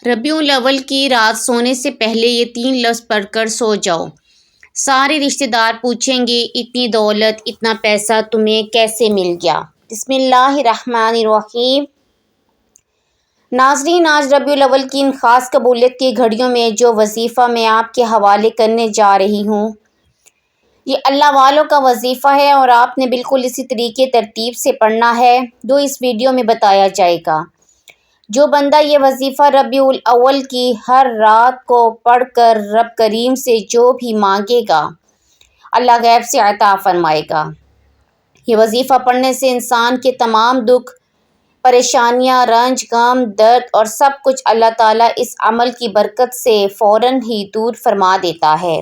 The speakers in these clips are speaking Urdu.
ربیع الاول کی رات سونے سے پہلے یہ 3 لفظ پڑھ کر سو جاؤ۔ سارے رشتہ دار پوچھیں گے اتنی دولت، اتنا پیسہ تمہیں کیسے مل گیا؟ بسم اللہ الرحمن الرحیم۔ ناظرین، آج ربیع الاول کی ان خاص قبولیت کی گھڑیوں میں جو وظیفہ میں آپ کے حوالے کرنے جا رہی ہوں، یہ اللہ والوں کا وظیفہ ہے اور آپ نے بالکل اسی طریقے ترتیب سے پڑھنا ہے جو اس ویڈیو میں بتایا جائے گا۔ جو بندہ یہ وظیفہ ربیع الاول کی ہر رات کو پڑھ کر رب کریم سے جو بھی مانگے گا، اللہ غیب سے عطا فرمائے گا۔ یہ وظیفہ پڑھنے سے انسان کے تمام دکھ، پریشانیاں، رنج، غم، درد اور سب کچھ اللہ تعالیٰ اس عمل کی برکت سے فوراً ہی دور فرما دیتا ہے۔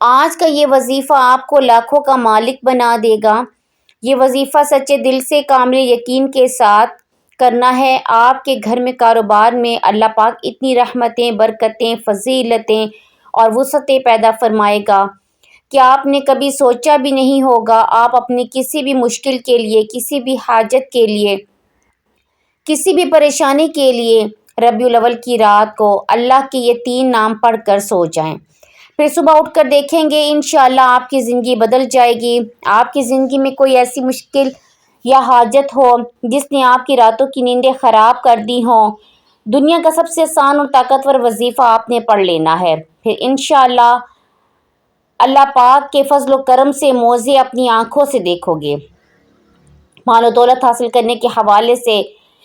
آج کا یہ وظیفہ آپ کو لاکھوں کا مالک بنا دے گا۔ یہ وظیفہ سچے دل سے کامل یقین کے ساتھ کرنا ہے۔ آپ کے گھر میں، کاروبار میں اللہ پاک اتنی رحمتیں، برکتیں، فضیلتیں اور وسعتیں پیدا فرمائے گا کہ آپ نے کبھی سوچا بھی نہیں ہوگا۔ آپ اپنی کسی بھی مشکل کے لیے، کسی بھی حاجت کے لیے، کسی بھی پریشانی کے لیے ربیع الاول کی رات کو اللہ کے یہ 3 نام پڑھ کر سو جائیں۔ پھر صبح اٹھ کر دیکھیں گے انشاءاللہ آپ کی زندگی بدل جائے گی۔ آپ کی زندگی میں کوئی ایسی مشکل یا حاجت ہو جس نے آپ کی راتوں کی نیندیں خراب کر دی ہوں، دنیا کا سب سے آسان اور طاقتور وظیفہ آپ نے پڑھ لینا ہے۔ پھر انشاءاللہ اللہ پاک کے فضل و کرم سے معجزے اپنی آنکھوں سے دیکھو گے۔ مال و دولت حاصل کرنے کے حوالے سے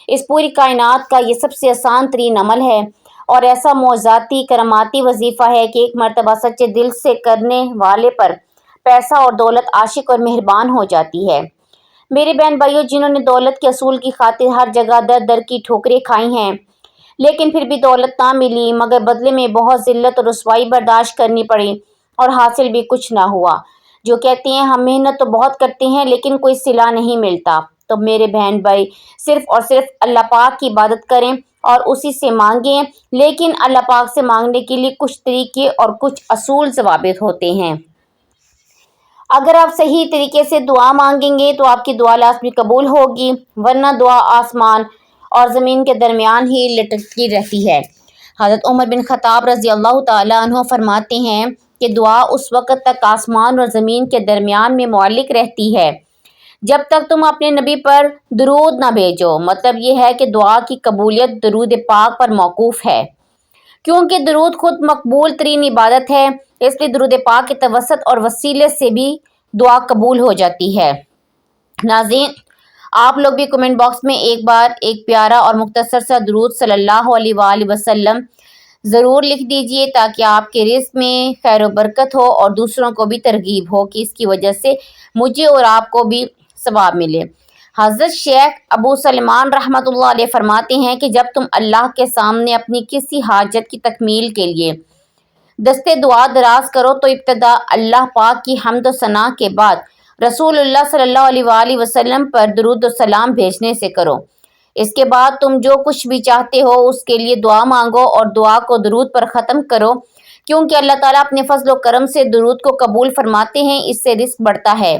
اس پوری کائنات کا یہ سب سے آسان ترین عمل ہے اور ایسا معجزاتی کراماتی وظیفہ ہے کہ ایک مرتبہ سچے دل سے کرنے والے پر پیسہ اور دولت عاشق اور مہربان ہو جاتی ہے۔ میرے بہن بھائیوں، جنہوں نے دولت کے اصول کی خاطر ہر جگہ در در کی ٹھوکریں کھائی ہیں لیکن پھر بھی دولت نہ ملی، مگر بدلے میں بہت ذلت اور رسوائی برداشت کرنی پڑی اور حاصل بھی کچھ نہ ہوا، جو کہتے ہیں ہم محنت تو بہت کرتے ہیں لیکن کوئی صلہ نہیں ملتا، تو میرے بہن بھائی صرف اور صرف اللہ پاک کی عبادت کریں اور اسی سے مانگیں۔ لیکن اللہ پاک سے مانگنے کے لیے کچھ طریقے اور کچھ اصول ضوابط ہوتے ہیں۔ اگر آپ صحیح طریقے سے دعا مانگیں گے تو آپ کی دعا لازمی قبول ہوگی، ورنہ دعا آسمان اور زمین کے درمیان ہی لٹکتی رہتی ہے۔ حضرت عمر بن خطاب رضی اللہ تعالیٰ عنہ فرماتے ہیں کہ دعا اس وقت تک آسمان اور زمین کے درمیان میں معلق رہتی ہے جب تک تم اپنے نبی پر درود نہ بھیجو۔ مطلب یہ ہے کہ دعا کی قبولیت درود پاک پر موقوف ہے، کیونکہ درود خود مقبول ترین عبادت ہے، اس لیے درود پاک کے توسط اور وسیلے سے بھی دعا قبول ہو جاتی ہے۔ ناظرین، آپ لوگ بھی کمنٹ باکس میں ایک بار ایک پیارا اور مختصر سا درود صلی اللہ علیہ وآلہ وسلم ضرور لکھ دیجئے تاکہ آپ کے رزق میں خیر و برکت ہو اور دوسروں کو بھی ترغیب ہو کہ اس کی وجہ سے مجھے اور آپ کو بھی ثواب ملے۔ حضرت شیخ ابو سلمان رحمۃ اللہ علیہ فرماتے ہیں کہ جب تم اللہ کے سامنے اپنی کسی حاجت کی تکمیل کے لیے دستے دعا دراز کرو تو ابتدا اللہ پاک کی حمد و ثنا کے بعد رسول اللہ صلی اللہ علیہ وآلہ وسلم پر درود و سلام بھیجنے سے کرو۔ اس کے بعد تم جو کچھ بھی چاہتے ہو اس کے لیے دعا مانگو اور دعا کو درود پر ختم کرو، کیونکہ اللہ تعالیٰ اپنے فضل و کرم سے درود کو قبول فرماتے ہیں، اس سے رزق بڑھتا ہے۔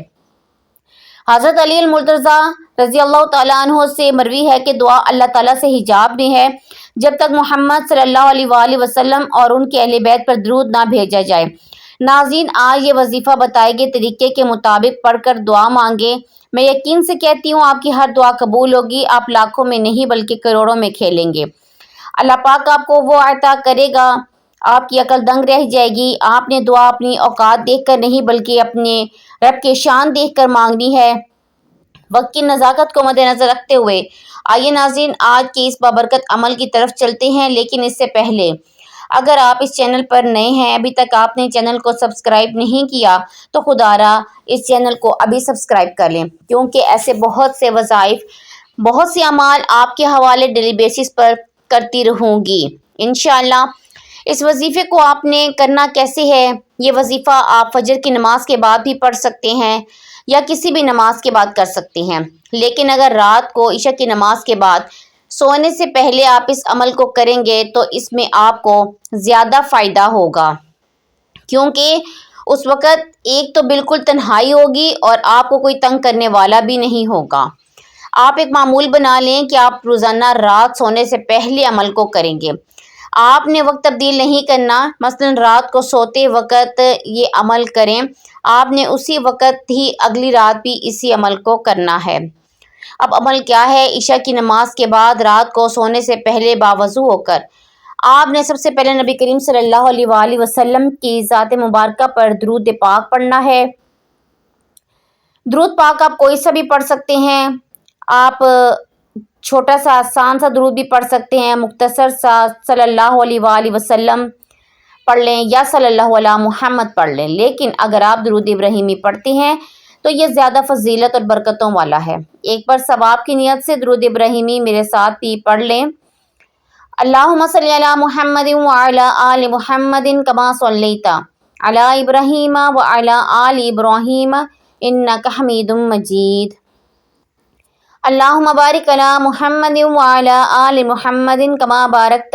حضرت علی المرتضیٰ رضی اللہ تعالیٰ عنہ سے مروی ہے کہ دعا اللہ تعالیٰ سے حجاب میں ہے جب تک محمد صلی اللہ علیہ وآلہ وسلم اور ان کے اہل بیت پر درود نہ بھیجا جائے۔ ناظرین، آج یہ وظیفہ بتائے گئے طریقے کے مطابق پڑھ کر دعا مانگیں۔ میں یقین سے کہتی ہوں آپ کی ہر دعا قبول ہوگی، آپ لاکھوں میں نہیں بلکہ کروڑوں میں کھیلیں گے۔ اللہ پاک آپ کو وہ عطا کرے گا، آپ کی عقل دنگ رہ جائے گی۔ آپ نے دعا اپنی اوقات دیکھ کر نہیں بلکہ اپنے رب کی شان دیکھ کر مانگنی ہے۔ وقت کی نزاکت کو مد نظر رکھتے ہوئے آئیے ناظرین آج کے اس بابرکت عمل کی طرف چلتے ہیں، لیکن اس سے پہلے اگر آپ اس چینل پر نئے ہیں، ابھی تک آپ نے چینل کو سبسکرائب نہیں کیا تو خدا را اس چینل کو ابھی سبسکرائب کر لیں، کیونکہ ایسے بہت سے وظائف، بہت سے اعمال آپ کے حوالے ڈیلی بیسس پر کرتی رہوں گی انشاءاللہ۔ اس وظیفے کو آپ نے کرنا کیسے ہے؟ یہ وظیفہ آپ فجر کی نماز کے بعد بھی پڑھ سکتے ہیں یا کسی بھی نماز کے بعد کر سکتے ہیں، لیکن اگر رات کو عشاء کی نماز کے بعد سونے سے پہلے آپ اس عمل کو کریں گے تو اس میں آپ کو زیادہ فائدہ ہوگا، کیونکہ اس وقت ایک تو بالکل تنہائی ہوگی اور آپ کو کوئی تنگ کرنے والا بھی نہیں ہوگا۔ آپ ایک معمول بنا لیں کہ آپ روزانہ رات سونے سے پہلے عمل کو کریں گے۔ آپ نے وقت تبدیل نہیں کرنا، مثلا رات کو سوتے وقت یہ عمل کریں، آپ نے اسی وقت ہی اگلی رات بھی اسی عمل کو کرنا ہے۔ اب عمل کیا ہے؟ عشاء کی نماز کے بعد رات کو سونے سے پہلے باوضو ہو کر آپ نے سب سے پہلے نبی کریم صلی اللہ علیہ وآلہ وسلم کی ذات مبارکہ پر درود پاک پڑھنا ہے۔ درود پاک آپ کوئی سا بھی پڑھ سکتے ہیں، آپ چھوٹا سا آسان سا درود بھی پڑھ سکتے ہیں، مختصر سا صلی اللہ علیہ وآلہ وسلم پڑھ لیں یا صلی اللہ علیہ محمد پڑھ لیں، لیکن اگر آپ درود ابراہیمی پڑھتے ہیں تو یہ زیادہ فضیلت اور برکتوں والا ہے۔ ایک بار ثواب کی نیت سے درود ابراہیمی میرے ساتھ بھی پڑھ لیں۔ اللہم صلی علی محمد وعلی آل محمد کما صلیت علی ابراہیم وعلی آل ابراہیم انک حمید مجید۔ اللہم بارک علی محمد وعلی آل محمد کما بارکت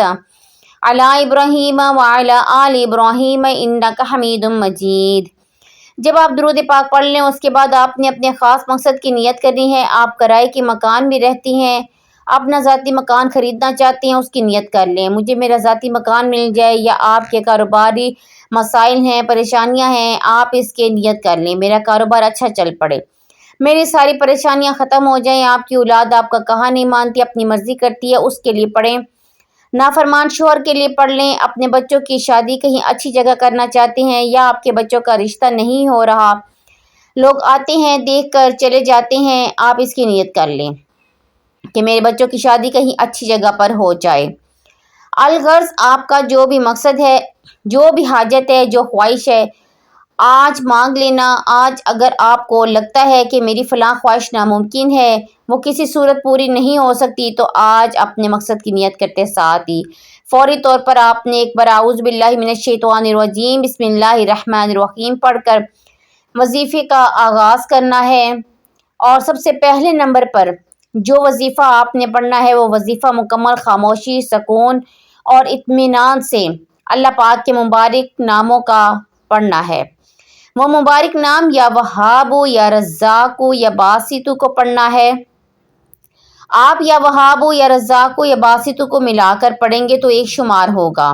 علی ابراہیم وعلی آل ابراہیم انک حمید مجید۔ جب آپ درود پاک پڑھ لیں اس کے بعد آپ نے اپنے خاص مقصد کی نیت کرنی ہے۔ آپ کرائے کے مکان میں رہتی ہیں، اپنا ذاتی مکان خریدنا چاہتے ہیں، اس کی نیت کر لیں، مجھے میرا ذاتی مکان مل جائے، یا آپ کے کاروباری مسائل ہیں، پریشانیاں ہیں، آپ اس کے نیت کر لیں، میرا کاروبار اچھا چل پڑے، میری ساری پریشانیاں ختم ہو جائیں، آپ کی اولاد آپ کا کہا نہیں مانتی، اپنی مرضی کرتی ہے، اس کے لیے پڑھیں۔ نافرمان شوہر کے لیے پڑھ لیں، اپنے بچوں کی شادی کہیں اچھی جگہ کرنا چاہتے ہیں یا آپ کے بچوں کا رشتہ نہیں ہو رہا، لوگ آتے ہیں دیکھ کر چلے جاتے ہیں، آپ اس کی نیت کر لیں کہ میرے بچوں کی شادی کہیں اچھی جگہ پر ہو جائے۔ الغرض آپ کا جو بھی مقصد ہے، جو بھی حاجت ہے، جو خواہش ہے، آج مانگ لینا۔ آج اگر آپ کو لگتا ہے کہ میری فلاں خواہش ناممکن ہے، وہ کسی صورت پوری نہیں ہو سکتی، تو آج اپنے مقصد کی نیت کرتے ساتھ ہی فوری طور پر آپ نے ایک بار اعوذ باللہ من الشیطان الرجیم بسم اللہ الرحمن الرحیم پڑھ کر وظیفے کا آغاز کرنا ہے۔ اور سب سے پہلے نمبر پر جو وظیفہ آپ نے پڑھنا ہے وہ وظیفہ مکمل خاموشی، سکون اور اطمینان سے اللہ پاک کے مبارک ناموں کا پڑھنا ہے۔ وہ مبارک نام یا وہاب یا رزاق یا باسط کو پڑھنا ہے۔ آپ یا وہاب یا رزاق یا باسط کو ملا کر پڑھیں گے تو ایک شمار ہوگا۔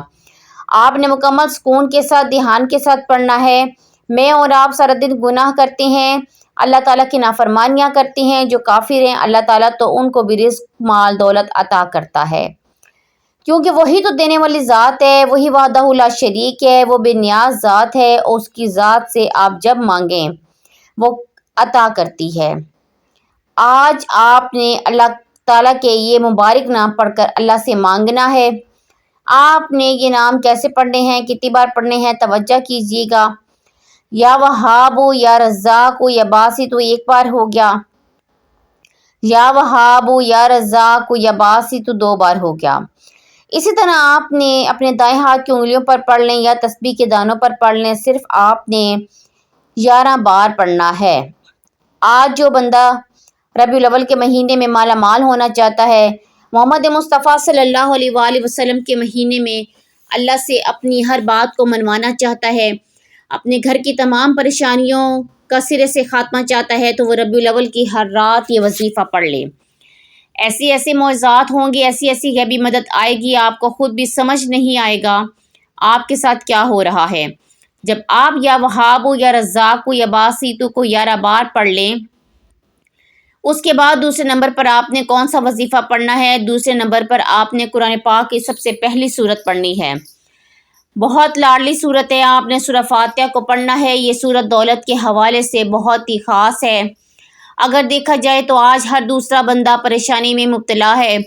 آپ نے مکمل سکون کے ساتھ، دھیان کے ساتھ پڑھنا ہے۔ میں اور آپ سارا دن گناہ کرتے ہیں، اللہ تعالیٰ کی نافرمانیاں کرتے ہیں، جو کافر ہیں اللہ تعالیٰ تو ان کو بھی رزق، مال، دولت عطا کرتا ہے، کیونکہ وہی تو دینے والی ذات ہے، وہی وحدہ لا شریک ہے، وہ بے نیاز ذات ہے، اور اس کی ذات سے آپ جب مانگیں وہ عطا کرتی ہے۔ آج آپ نے اللہ تعالیٰ کے یہ مبارک نام پڑھ کر اللہ سے مانگنا ہے۔ آپ نے یہ نام کیسے پڑھنے ہیں، کتنی بار پڑھنے ہیں، توجہ کیجیے گا۔ یا وہاب یا رزاق یا باسط ایک بار ہو گیا، یا وہاب یا رزاق یا باسط 2 بار ہو گیا۔ اسی طرح آپ نے اپنے دائیں ہاتھ کی انگلیوں پر پڑھ لیں یا تسبیح کے دانوں پر پڑھ لیں، صرف آپ نے 11 بار پڑھنا ہے۔ آج جو بندہ ربیع الاول کے مہینے میں مالا مال ہونا چاہتا ہے، محمد مصطفیٰ صلی اللہ علیہ وآلہ وسلم کے مہینے میں اللہ سے اپنی ہر بات کو منوانا چاہتا ہے، اپنے گھر کی تمام پریشانیوں کا سرے سے خاتمہ چاہتا ہے، تو وہ ربیع الاول کی ہر رات یہ وظیفہ پڑھ لے۔ ایسی ایسی معجزات ہوں گی، ایسی ایسی غیبی مدد آئے گی، آپ کو خود بھی سمجھ نہیں آئے گا آپ کے ساتھ کیا ہو رہا ہے۔ جب آپ یا وہاب یا رزاق یا باسط کو 11 بار پڑھ لیں، اس کے بعد دوسرے نمبر پر آپ نے کون سا وظیفہ پڑھنا ہے؟ دوسرے نمبر پر آپ نے قرآن پاک کی سب سے پہلی سورت پڑھنی ہے، بہت لاڈلی سورت ہے، آپ نے سورہ فاتحہ کو پڑھنا ہے۔ یہ سورت دولت کے حوالے سے بہت ہی خاص ہے۔ اگر دیکھا جائے تو آج ہر دوسرا بندہ پریشانی میں مبتلا ہے،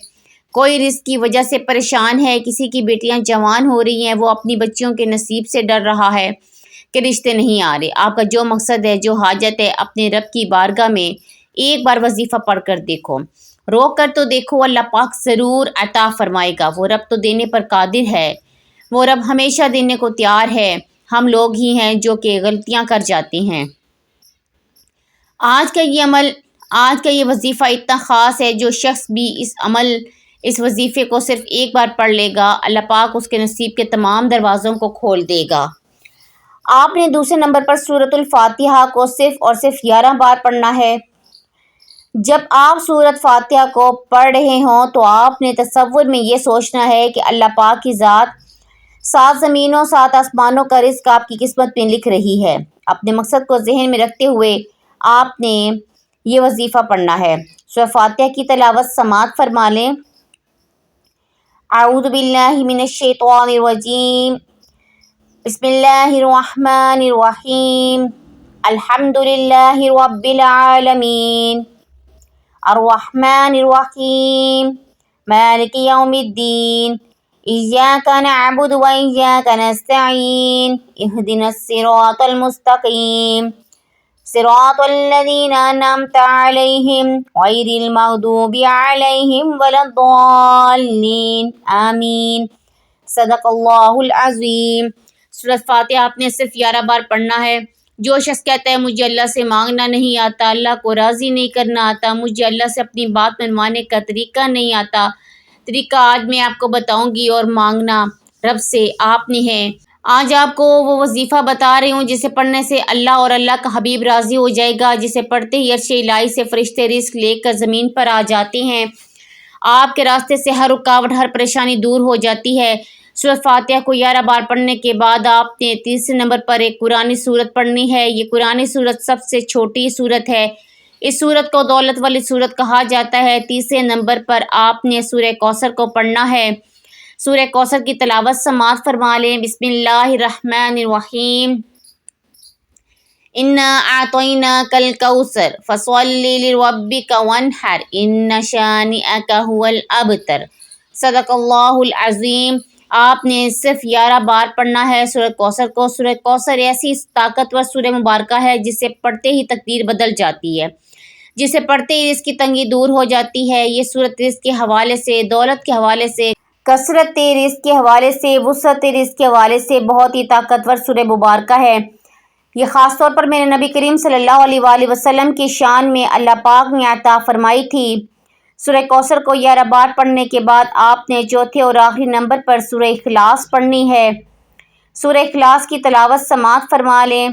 کوئی رزق کی وجہ سے پریشان ہے، کسی کی بیٹیاں جوان ہو رہی ہیں، وہ اپنی بچیوں کے نصیب سے ڈر رہا ہے کہ رشتے نہیں آ رہے۔ آپ کا جو مقصد ہے، جو حاجت ہے، اپنے رب کی بارگاہ میں ایک بار وظیفہ پڑھ کر دیکھو، روک کر تو دیکھو، اللہ پاک ضرور عطا فرمائے گا۔ وہ رب تو دینے پر قادر ہے، وہ رب ہمیشہ دینے کو تیار ہے، ہم لوگ ہی ہیں جو کہ غلطیاں کر جاتے ہیں۔ آج کا یہ عمل، آج کا یہ وظیفہ اتنا خاص ہے، جو شخص بھی اس وظیفے کو صرف ایک بار پڑھ لے گا، اللہ پاک اس کے نصیب کے تمام دروازوں کو کھول دے گا۔ آپ نے دوسرے نمبر پر سورۃ الفاتحہ کو صرف اور صرف 11 بار پڑھنا ہے۔ جب آپ سورۃ فاتحہ کو پڑھ رہے ہوں تو آپ نے تصور میں یہ سوچنا ہے کہ اللہ پاک کی ذات 7 زمینوں 7 آسمانوں کا رزق آپ کی قسمت میں لکھ رہی ہے۔ اپنے مقصد کو ذہن میں رکھتے ہوئے آپ نے یہ وظیفہ پڑھنا ہے۔ سورۃ فاتحہ کی تلاوت سماعت فرما لیں۔ اعوذ باللہ من الشیطان الرجیم، بسم اللہ الرحمن الرحیم، الحمد للہ رب العالمین، الرحمن الرحیم، مالک یوم الدین، ایاک نعبد و ایاک نستعین، اہدنا الصراط المستقیم، صراط الذین انعمت علیہم غیر المغضوب علیہم ولا الضالین، آمین۔ صدق اللہ العظیم۔ سورۃ فاتحہ آپ نے صرف 11 بار پڑھنا ہے۔ جو شخص کہتا ہے مجھے اللہ سے مانگنا نہیں آتا، اللہ کو راضی نہیں کرنا آتا، مجھے اللہ سے اپنی بات منوانے کا طریقہ نہیں آتا، طریقہ آج میں آپ کو بتاؤں گی، اور مانگنا رب سے آپ نے ہے۔ آج آپ کو وہ وظیفہ بتا رہی ہوں جسے پڑھنے سے اللہ اور اللہ کا حبیب راضی ہو جائے گا، جسے پڑھتے ہی عرش الہی سے فرشتے رزق لے کر زمین پر آ جاتے ہیں، آپ کے راستے سے ہر رکاوٹ ہر پریشانی دور ہو جاتی ہے۔ سورۃ فاتحہ کو 11 بار پڑھنے کے بعد آپ نے تیسرے نمبر پر ایک قرآنی سورت پڑھنی ہے۔ یہ قرآنی سورت سب سے چھوٹی سورت ہے۔ اس سورت کو دولت والی سورت کہا جاتا ہے۔ تیسرے نمبر پر آپ نے سورہ کوثر کو پڑھنا ہے۔ سورہ کوثر کی تلاوت سماعت فرما لیں۔ بسم اللہ الرحمن الرحیم، انا اعطیناک الکوثر فصل لربک وانحر ان شانئک هو الابتر، صدق اللہ العظیم۔ آپ نے صرف 11 بار پڑھنا ہے سورہ کوثر کو۔ سورہ کوثر ایسی طاقتور سورہ مبارکہ ہے جسے پڑھتے ہی تقدیر بدل جاتی ہے، جسے پڑھتے ہی رزق کی تنگی دور ہو جاتی ہے۔ یہ سورت رزق کے حوالے سے، دولت کے حوالے سے، کثرت رزق کے حوالے سے، وسعت رزق کے حوالے سے بہت ہی طاقتور سورہ مبارکہ ہے۔ یہ خاص طور پر میرے نبی کریم صلی اللہ علیہ وآلہ وسلم کی شان میں اللہ پاک نے عطا فرمائی تھی۔ سورہ کوثر کو 11 بار پڑھنے کے بعد آپ نے چوتھے اور آخری نمبر پر سورہ اخلاص پڑھنی ہے۔ سورہ اخلاص کی تلاوت سماعت فرما لیں۔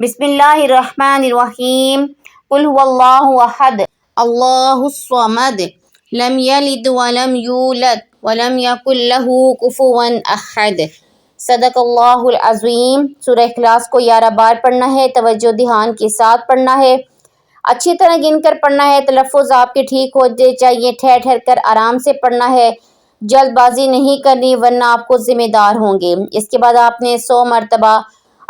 بسم اللہ الرحمن الرحیم، قل هو اللہ احد اللہ الصمد لم یلد ولم یولد ولم یکن لہ کفوا احد، صدق اللہ العظیم۔ سورہ اخلاص کو 11 بار پڑھنا ہے، توجہ دھیان کے ساتھ پڑھنا ہے، اچھی طرح گن کر پڑھنا ہے، تلفظ آپ کے ٹھیک ہونے چاہیے، ٹھہر ٹھہر کر آرام سے پڑھنا ہے، جلد بازی نہیں کرنی ورنہ آپ کو ذمہ دار ہوں گے۔ اس کے بعد آپ نے 100 مرتبہ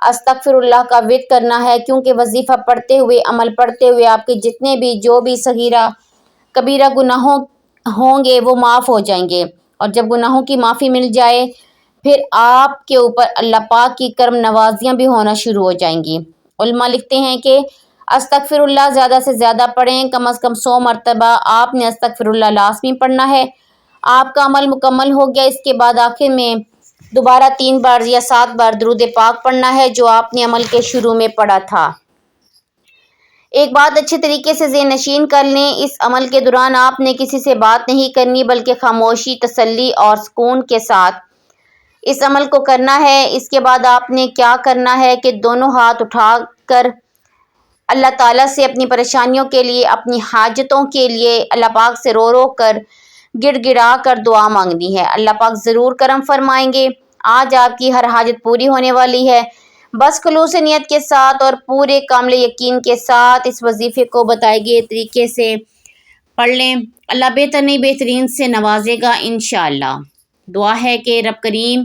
استغفر اللہ کا ورد کرنا ہے، کیونکہ وظیفہ پڑھتے ہوئے، عمل پڑھتے ہوئے آپ کے جتنے بھی جو بھی صغیرہ کبیرہ گناہوں ہوں گے وہ معاف ہو جائیں گے، اور جب گناہوں کی معافی مل جائے پھر آپ کے اوپر اللہ پاک کی کرم نوازیاں بھی ہونا شروع ہو جائیں گی۔ علماء لکھتے ہیں کہ استغفر اللہ زیادہ سے زیادہ پڑھیں، کم از کم 100 مرتبہ آپ نے استغفر اللہ لازمی پڑھنا ہے۔ آپ کا عمل مکمل ہو گیا۔ اس کے بعد آخر میں دوبارہ 3 بار یا 7 بار درود پاک پڑھنا ہے جو آپ نے عمل کے شروع میں پڑھا تھا۔ ایک بات اچھے طریقے سے ذہن نشین کر لیں، اس عمل کے دوران آپ نے کسی سے بات نہیں کرنی بلکہ خاموشی، تسلی اور سکون کے ساتھ اس عمل کو کرنا ہے۔ اس کے بعد آپ نے کیا کرنا ہے کہ دونوں ہاتھ اٹھا کر اللہ تعالیٰ سے اپنی پریشانیوں کے لیے، اپنی حاجتوں کے لیے اللہ پاک سے رو رو کر، گڑ گڑا کر دعا مانگنی ہے۔ اللہ پاک ضرور کرم فرمائیں گے۔ آج آپ کی ہر حاجت پوری ہونے والی ہے۔ بس خلوص نیت کے ساتھ اور پورے کامل یقین کے ساتھ اس وظیفے کو بتائے گئے طریقے سے پڑھ لیں۔ اللہ بہتر نہیں بہترین سے نوازے گا انشاءاللہ۔ دعا ہے کہ رب کریم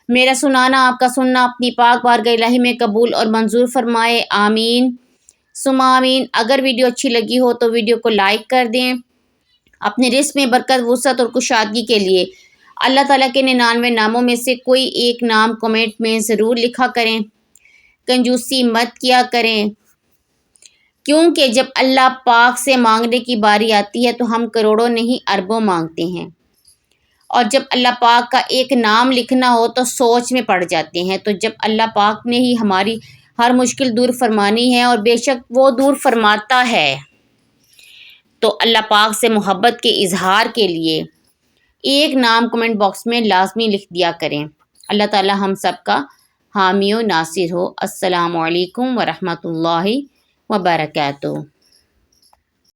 میرا سنانا، آپ کا سننا اپنی پاک بارگاہ الہی میں قبول اور منظور فرمائے، آمین ثم آمین۔ اگر ویڈیو اچھی لگی ہو تو ویڈیو کو لائک کر دیں۔ اپنے رزق میں برکت، وسعت اور کشادگی کے لیے اللہ تعالیٰ کے 99 ناموں میں سے کوئی ایک نام کمنٹ میں ضرور لکھا کریں۔ کنجوسی مت کیا کریں، کیونکہ جب اللہ پاک سے مانگنے کی باری آتی ہے تو ہم کروڑوں نہیں اربوں مانگتے ہیں، اور جب اللہ پاک کا ایک نام لکھنا ہو تو سوچ میں پڑ جاتے ہیں۔ تو جب اللہ پاک نے ہی ہماری ہر مشکل دور فرمانی ہے، اور بے شک وہ دور فرماتا ہے، تو اللہ پاک سے محبت کے اظہار کے لیے ایک نام کمنٹ باکس میں لازمی لکھ دیا کریں۔ اللہ تعالی ہم سب کا حامی و ناصر ہو۔ السلام علیکم ورحمۃ اللہ وبرکاتہ۔